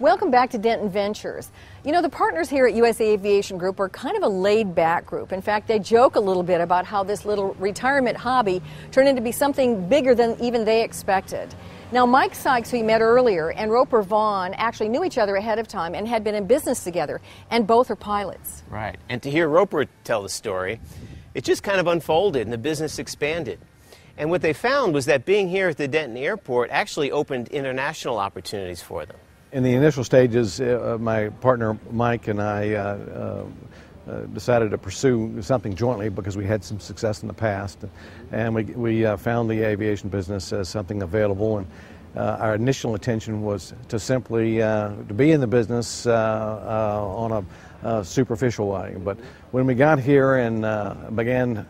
Welcome back to Denton Ventures. You know, the partners here at USA Aviation Group are kind of a laid-back group. In fact, they joke a little bit about how this little retirement hobby turned into be something bigger than even they expected. Now, Mike Sykes, who you met earlier, and Roper Vaughn actually knew each other ahead of time and had been in business together, and both are pilots. Right. And to hear Roper tell the story, it just kind of unfolded and the business expanded. And what they found was that being here at the Denton Airport actually opened international opportunities for them. In the initial stages, my partner Mike and I decided to pursue something jointly because we had some success in the past, and we found the aviation business as something available. And our initial intention was to simply to be in the business on a superficial way. But when we got here and began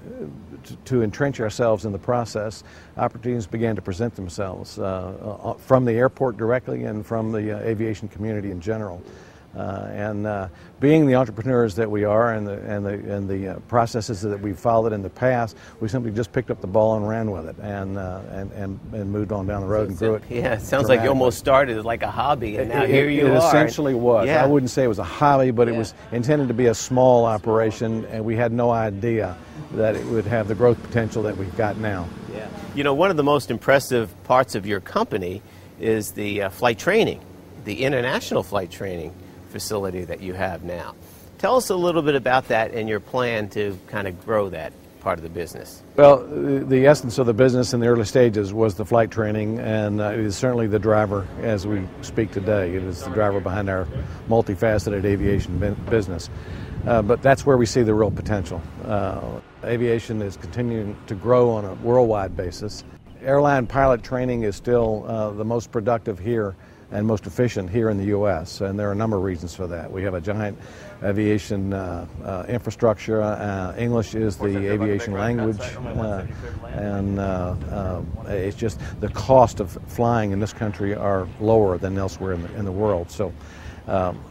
to entrench ourselves in the process, opportunities began to present themselves from the airport directly and from the aviation community in general. Being the entrepreneurs that we are and the processes that we've followed in the past, we simply just picked up the ball and ran with it and moved on down the road and grew it. Yeah, it sounds like you almost started like a hobby, and now here you are. It essentially was. Yeah. I wouldn't say it was a hobby, but it was intended to be a small operation, and we had no idea that it would have the growth potential that we've got now. Yeah. You know, one of the most impressive parts of your company is the flight training, the international flight training facility that you have now. Tell us a little bit about that and your plan to kind of grow that part of the business. Well, the essence of the business in the early stages was the flight training, and it is certainly the driver as we speak today. It is the driver behind our multifaceted aviation business. But that's where we see the real potential. Aviation is continuing to grow on a worldwide basis. Airline pilot training is still the most productive here and most efficient here in the U.S., and there are a number of reasons for that. We have a giant aviation infrastructure. English is the aviation language, and it's just the cost of flying in this country are lower than elsewhere in the world. So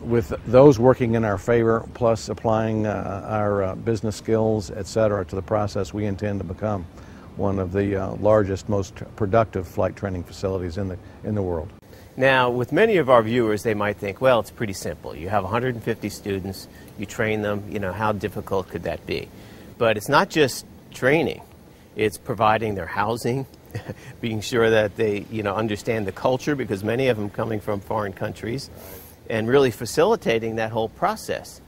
with those working in our favor, plus applying our business skills, etc., to the process, we intend to become one of the largest, most productive flight training facilities in the world. Now, with many of our viewers, they might think, well, it's pretty simple. You have 150 students, you train them, you know, how difficult could that be? But it's not just training. It's providing their housing, being sure that they, you know, understand the culture, because many of them coming from foreign countries, and really facilitating that whole process.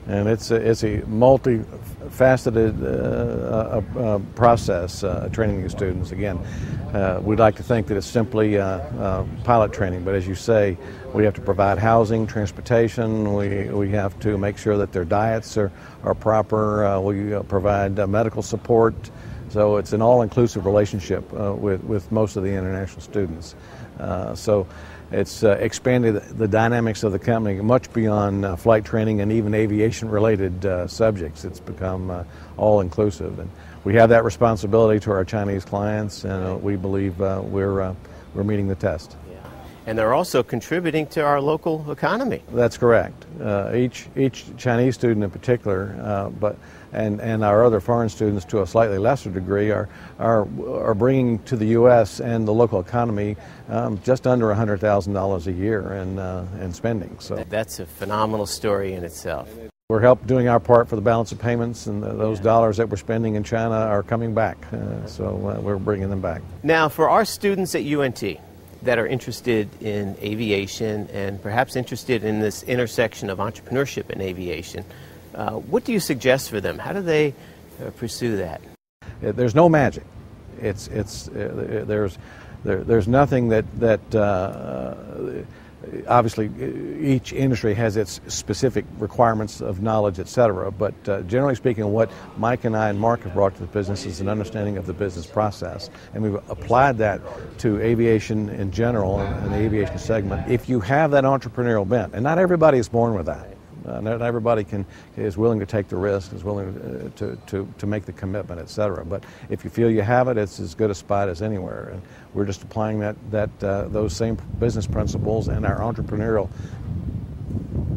And it's a multifaceted process, training these students. Again, we'd like to think that it's simply pilot training, but as you say, we have to provide housing, transportation, we have to make sure that their diets are proper, we provide medical support. So it's an all-inclusive relationship with most of the international students. So it's expanded the dynamics of the company much beyond flight training and even aviation-related subjects. It's become all-inclusive, and we have that responsibility to our Chinese clients, and we believe we're meeting the test. Yeah. And they're also contributing to our local economy. That's correct. Each Chinese student in particular, and our other foreign students to a slightly lesser degree are bringing to the U.S. and the local economy just under $100,000 a year in spending. So that's a phenomenal story in itself. We're doing our part for the balance of payments, and those dollars that we're spending in China are coming back. So we're bringing them back. Now, for our students at UNT that are interested in aviation and perhaps interested in this intersection of entrepreneurship and aviation, what do you suggest for them? How do they pursue that? There's no magic. There's nothing that obviously each industry has its specific requirements of knowledge, etc. But generally speaking, what Mike and I and Mark have brought to the business is an understanding of the business process, and we've applied that to aviation in general and the aviation segment. If you have that entrepreneurial bent, and not everybody is born with that. Not everybody is willing to take the risk, is willing to make the commitment, etc. But if you feel you have it, it's as good a spot as anywhere. And we're just applying those same business principles and our entrepreneurial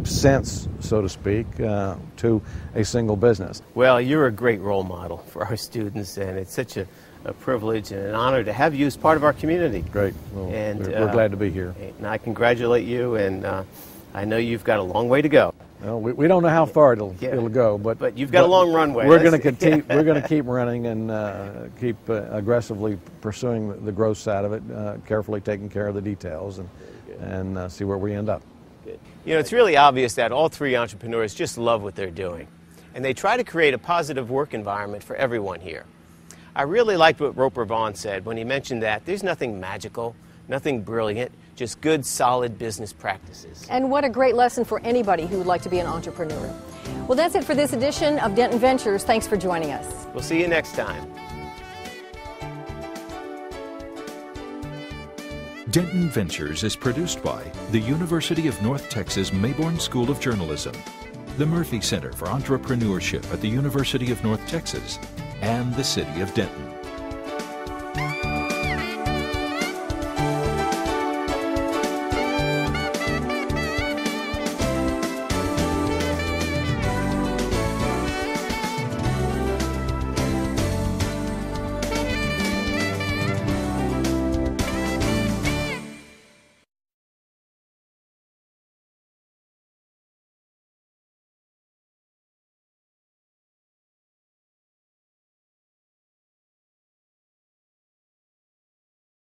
sense, so to speak, to a single business. Well, you're a great role model for our students, and it's such a privilege and an honor to have you as part of our community. Great. Well, and we're glad to be here. And I congratulate you, and I know you've got a long way to go. Well, we don't know how far it'll go, but you've got a long runway. We're going to we're going to keep running and keep aggressively pursuing the growth side of it, carefully taking care of the details, and see where we end up. Good. You know, it's really obvious that all three entrepreneurs just love what they're doing, and they try to create a positive work environment for everyone here. I really liked what Roper Vaughn said when he mentioned that there's nothing magical, nothing brilliant, just good, solid business practices. And what a great lesson for anybody who would like to be an entrepreneur. Well, that's it for this edition of Denton Ventures. Thanks for joining us. We'll see you next time. Denton Ventures is produced by the University of North Texas Mayborn School of Journalism, the Murphy Center for Entrepreneurship at the University of North Texas, and the City of Denton.